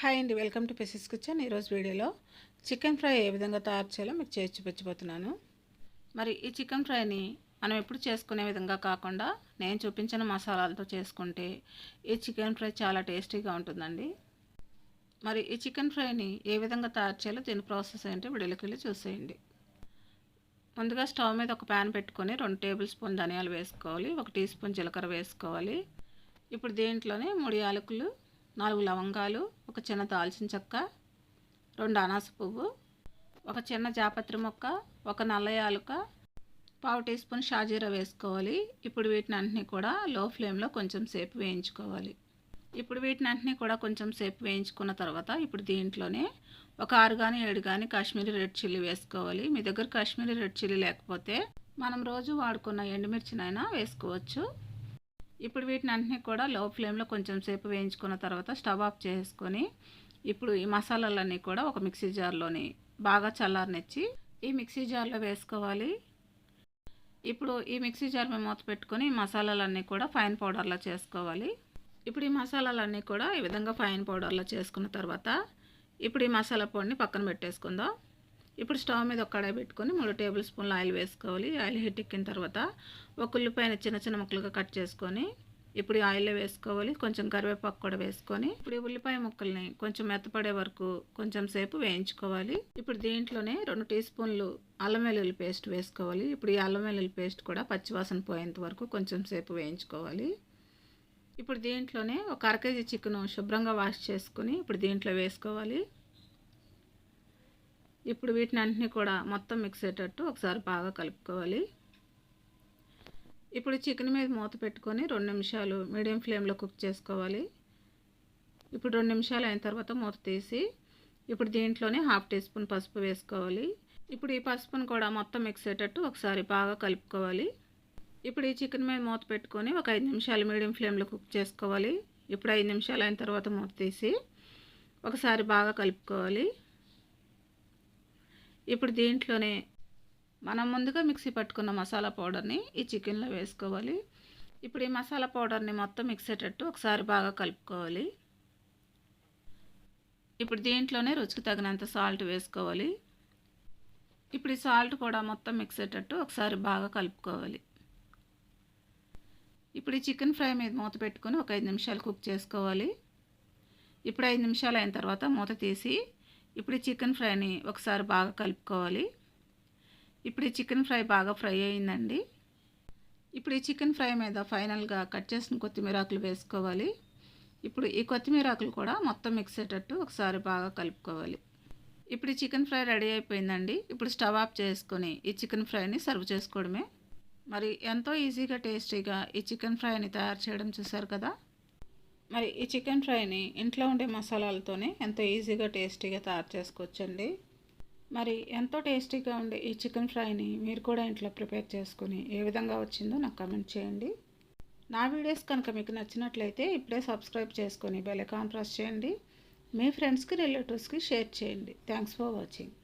Hi అండి, welcome to పెసిస్ kitchen. ఈరోజు వీడియోలో చికెన్ ఫ్రై ఏ విధంగా తయారు చేయాలో మీకు చేసి చూపించబోతున్నాను. మరి ఈ చికెన్ ఫ్రైని మనం ఎప్పుడు చేసుకునే విధంగా కాకుండా నేను చూపించిన మసాలాలతో చేసుకుంటే ఈ చికెన్ ఫ్రై చాలా టేస్టీగా ఉంటుందండి. మరి ఈ చికెన్ ఫ్రైని ఏ విధంగా తయారు చేయాలో దీని ప్రాసెస్ ఏంటో వీడియోలోకి వెళ్ళి చూసేయండి. ముందుగా స్టవ్ మీద ఒక ప్యాన్ పెట్టుకొని 2 టేబుల్ స్పూన్ ధనియాలు వేసుకోవాలి, 1 టీ స్పూన్ జీలకర్ర వేసుకోవాలి. ఇప్పుడు దీంట్లోనే 3 యాలకులు, 4 లవంగాలు, ఒక చిన్న దాల్చిన చెక్క, 2 అనాస పువ్వు, ఒక చిన్న జాపత్రి మొక్క, ఒక నల్ల యాలుక, 1/2 టీ స్పూన్ షాజీరా వేసుకోవాలి. ఇప్పుడు వీటిని అన్నిటినీ కూడా లో ఫ్లేమ్లో కొంచెం సేపు వేయించుకోవాలి. ఇప్పుడు వీటిని అన్నిటినీ కూడా కొంచెం సేపు వేయించుకున్న తర్వాత ఇప్పుడు దీంట్లోనే ఒక 6 కానీ 7 కానీ కాశ్మీరీ రెడ్ చిల్లీ వేసుకోవాలి. మీ దగ్గర కాశ్మీరీ రెడ్ చిల్లీ లేకపోతే మనం రోజు వాడుకున్న ఎండుమిర్చినైనా వేసుకోవచ్చు. ఇప్పుడు వీటిని అన్నిటినీ కూడా లో ఫ్లేమ్లో కొంచెం సేపు వేయించుకున్న తర్వాత స్టవ్ ఆఫ్ చేసుకొని ఇప్పుడు ఈ మసాలాలన్నీ కూడా ఒక మిక్సీ జార్లోని బాగా చల్లారనిచ్చి ఈ మిక్సీ జార్లో వేసుకోవాలి. ఇప్పుడు ఈ మిక్సీ జార్ మీద మూత పెట్టుకొని మసాలాలన్నీ కూడా ఫైన్ పౌడర్లా చేసుకోవాలి. ఇప్పుడు ఈ మసాలాలన్నీ కూడా ఈ విధంగా ఫైన్ పౌడర్లా చేసుకున్న తర్వాత ఇప్పుడు ఈ మసాలా పొడిని పక్కన పెట్టేసుకుందాం. ఇప్పుడు స్టవ్ మీద ఒక కడాయి పెట్టుకొని 3 టేబుల్ స్పూన్ల ఆయిల్ వేసుకోవాలి. ఆయిల్ హీట్ ఎక్కిన తర్వాత ఒక ఉల్లిపాయని చిన్న చిన్న ముక్కలుగా కట్ చేసుకొని ఇప్పుడు ఆయిల్లో వేసుకోవాలి. కొంచెం కరివేపాకు కూడా వేసుకొని ఇప్పుడు ఈ ఉల్లిపాయ ముక్కల్ని కొంచెం మెత్తపడే వరకు కొంచెం సేపు వేయించుకోవాలి. ఇప్పుడు దీంట్లోనే 2 టీ స్పూన్లు అల్లం వెల్లుల్లి పేస్ట్ వేసుకోవాలి. ఇప్పుడు ఈ అల్లం వెల్లుల్లి పేస్ట్ కూడా పచ్చివాసన పోయేంత వరకు కొంచెం సేపు వేయించుకోవాలి. ఇప్పుడు దీంట్లోనే ఒక 1/2 కేజీ చికెన్ శుభ్రంగా వాష్ చేసుకుని ఇప్పుడు దీంట్లో వేసుకోవాలి. ఇప్పుడు వీటిని అన్నిటినీ కూడా మొత్తం మిక్స్ అయ్యేటట్టు ఒకసారి బాగా కలుపుకోవాలి. ఇప్పుడు చికెన్ మీద మూత పెట్టుకొని 2 నిమిషాలు మీడియం ఫ్లేమ్లో కుక్ చేసుకోవాలి. ఇప్పుడు 2 నిమిషాలు అయిన తర్వాత మూత తీసి ఇప్పుడు దీంట్లోనే 1/2 టీ స్పూన్ పసుపు వేసుకోవాలి. ఇప్పుడు ఈ పసుపును కూడా మొత్తం మిక్స్ అయ్యేటట్టు ఒకసారి బాగా కలుపుకోవాలి. ఇప్పుడు ఈ చికెన్ మీద మూత పెట్టుకొని ఒక 5 నిమిషాలు మీడియం ఫ్లేమ్లో కుక్ చేసుకోవాలి. ఇప్పుడు 5 నిమిషాలు అయిన తర్వాత మూత తీసి ఒకసారి బాగా కలుపుకోవాలి. ఇప్పుడు దీంట్లోనే మనం ముందుగా మిక్సీ పట్టుకున్న మసాలా పౌడర్ని ఈ చికెన్లో వేసుకోవాలి. ఇప్పుడు ఈ మసాలా పౌడర్ని మొత్తం మిక్స్ అయ్యేటట్టు ఒకసారి బాగా కలుపుకోవాలి. ఇప్పుడు దీంట్లోనే రుచికి తగినంత సాల్ట్ వేసుకోవాలి. ఇప్పుడు ఈ సాల్ట్ కూడా మొత్తం మిక్స్ అయ్యేటట్టు ఒకసారి బాగా కలుపుకోవాలి. ఇప్పుడు ఈ చికెన్ ఫ్రై మీద మూత పెట్టుకొని ఒక 5 నిమిషాలు కుక్ చేసుకోవాలి. ఇప్పుడు 5 నిమిషాలు అయిన తర్వాత మూత తీసి ఇప్పుడు ఈ చికెన్ ఫ్రైని ఒకసారి బాగా కలుపుకోవాలి. ఇప్పుడు ఈ చికెన్ ఫ్రై బాగా ఫ్రై అయిందండి. ఇప్పుడు ఈ చికెన్ ఫ్రై మీద ఫైనల్గా కట్ చేసిన కొత్తిమీర ఆకులు వేసుకోవాలి. ఇప్పుడు ఈ కొత్తిమీర ఆకులు కూడా మొత్తం మిక్స్ అయ్యేటట్టు ఒకసారి బాగా కలుపుకోవాలి. ఇప్పుడు ఈ చికెన్ ఫ్రై రెడీ అయిపోయిందండి. ఇప్పుడు స్టవ్ ఆఫ్ చేసుకొని ఈ చికెన్ ఫ్రైని సర్వ్ చేసుకోవడమే. మరి ఎంతో ఈజీగా టేస్టీగా ఈ చికెన్ ఫ్రైని తయారు చేయడం చూసారు కదా. మరి ఈ చికెన్ ఫ్రైని ఇంట్లో ఉండే మసాలాలతోనే ఎంతో ఈజీగా టేస్టీగా తయారు చేసుకోవచ్చండి. మరి ఎంతో టేస్టీగా ఉండే ఈ చికెన్ ఫ్రైని మీరు కూడా ఇంట్లో ప్రిపేర్ చేసుకుని ఏ విధంగా వచ్చిందో నాకు కామెంట్ చేయండి. నా వీడియోస్ కనుక మీకు నచ్చినట్లయితే ఇప్పుడే సబ్స్క్రైబ్ చేసుకొని బెల్ ఐకాన్ ప్రెస్ చేయండి. మీ ఫ్రెండ్స్కి రిలేటివ్స్కి షేర్ చేయండి. Thanks for watching.